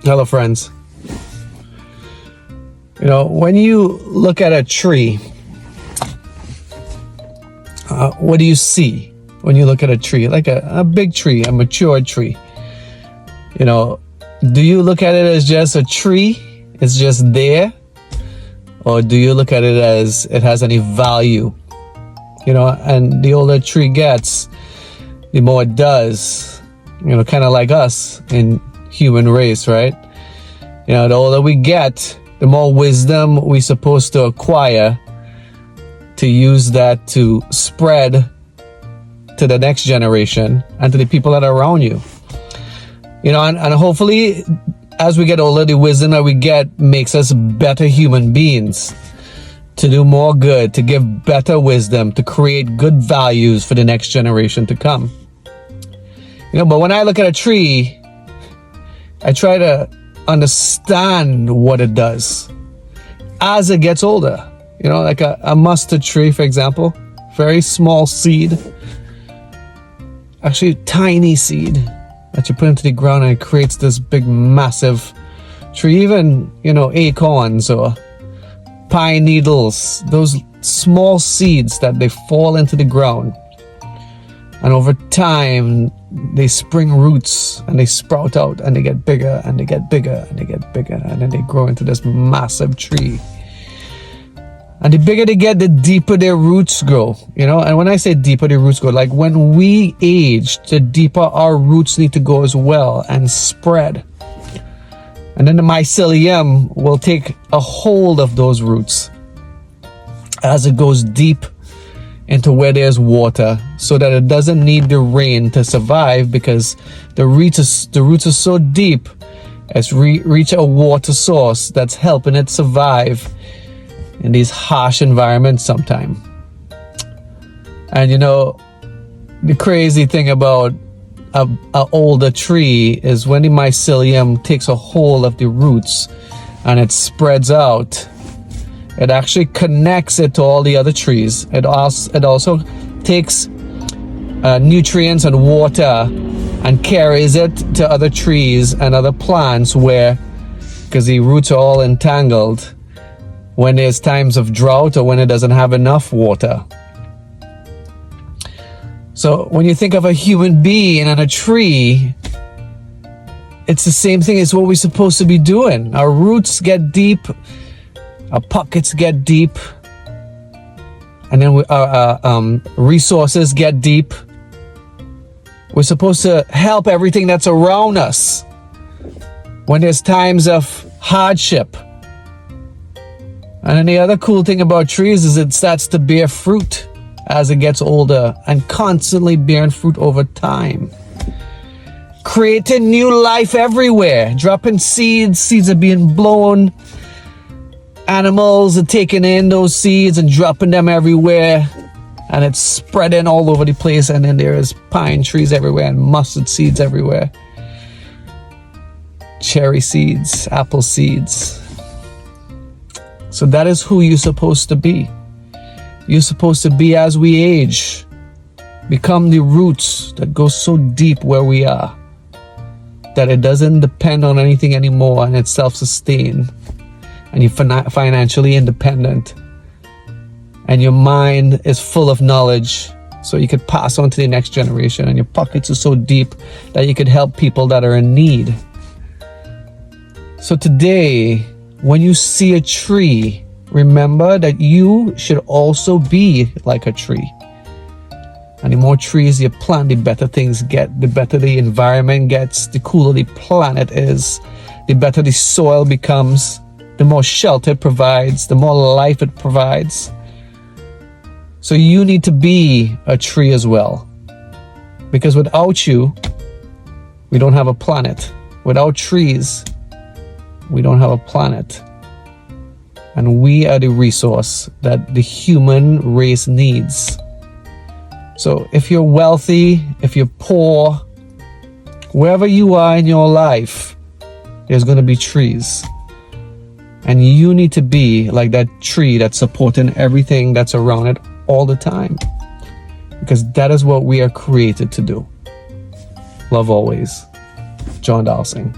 Hello, friends. When you look at a tree, what do you see when you look at a tree? Like a big tree, a mature tree. Do you look at it as just a tree? It's just there? Or do you look at it as it has any value? And the older a tree gets, the more it does. Kind of like us in human race, right? The older we get, the more wisdom we're supposed to acquire to use that to spread to the next generation and to the people that are around you. And hopefully as we get older, the wisdom that we get makes us better human beings to do more good, to give better wisdom, to create good values for the next generation to come. But when I look at a tree, I try to understand what it does as it gets older. Like a mustard tree, for example, very small seed, actually tiny seed that you put into the ground and it creates this big massive tree. Even acorns or pine needles, those small seeds that they fall into the ground, and over time they spring roots and they sprout out and they get bigger and they get bigger and they get bigger, and then they grow into this massive tree. And the bigger they get, the deeper their roots grow. And when I say deeper the roots go, like when we age, the deeper our roots need to go as well and spread. And then the mycelium will take a hold of those roots as it goes deep into where there's water, so that it doesn't need the rain to survive, because the roots are so deep, it's reach a water source that's helping it survive in these harsh environments sometime. And the crazy thing about an older tree is when the mycelium takes a hold of the roots and it spreads out, it actually connects it to all the other trees. It also takes nutrients and water and carries it to other trees and other plants where, because the roots are all entangled, when there's times of drought or when it doesn't have enough water. So when you think of a human being and a tree, it's the same thing as what we're supposed to be doing. Our roots get deep, our pockets get deep, and then our resources get deep. We're supposed to help everything that's around us when there's times of hardship. And then the other cool thing about trees is it starts to bear fruit as it gets older, and constantly bearing fruit over time, creating new life everywhere, dropping seeds are being blown, animals are taking in those seeds and dropping them everywhere, and it's spreading all over the place. And then there is pine trees everywhere and mustard seeds everywhere, cherry seeds, apple seeds. So that is who you're supposed to be. You're supposed to be, as we age, become the roots that go so deep where we are that it doesn't depend on anything anymore, and it's self-sustained, and you're financially independent, and your mind is full of knowledge so you could pass on to the next generation, and your pockets are so deep that you could help people that are in need. So today, when you see a tree, remember that you should also be like a tree. And the more trees you plant, the better things get, the better the environment gets, the cooler the planet is, the better the soil becomes, the more shelter it provides, the more life it provides. So you need to be a tree as well. Because without you, we don't have a planet. Without trees, we don't have a planet. And we are the resource that the human race needs. So if you're wealthy, if you're poor, wherever you are in your life, there's going to be trees. And you need to be like that tree that's supporting everything that's around it all the time. Because that is what we are created to do. Love always. John Dowsing.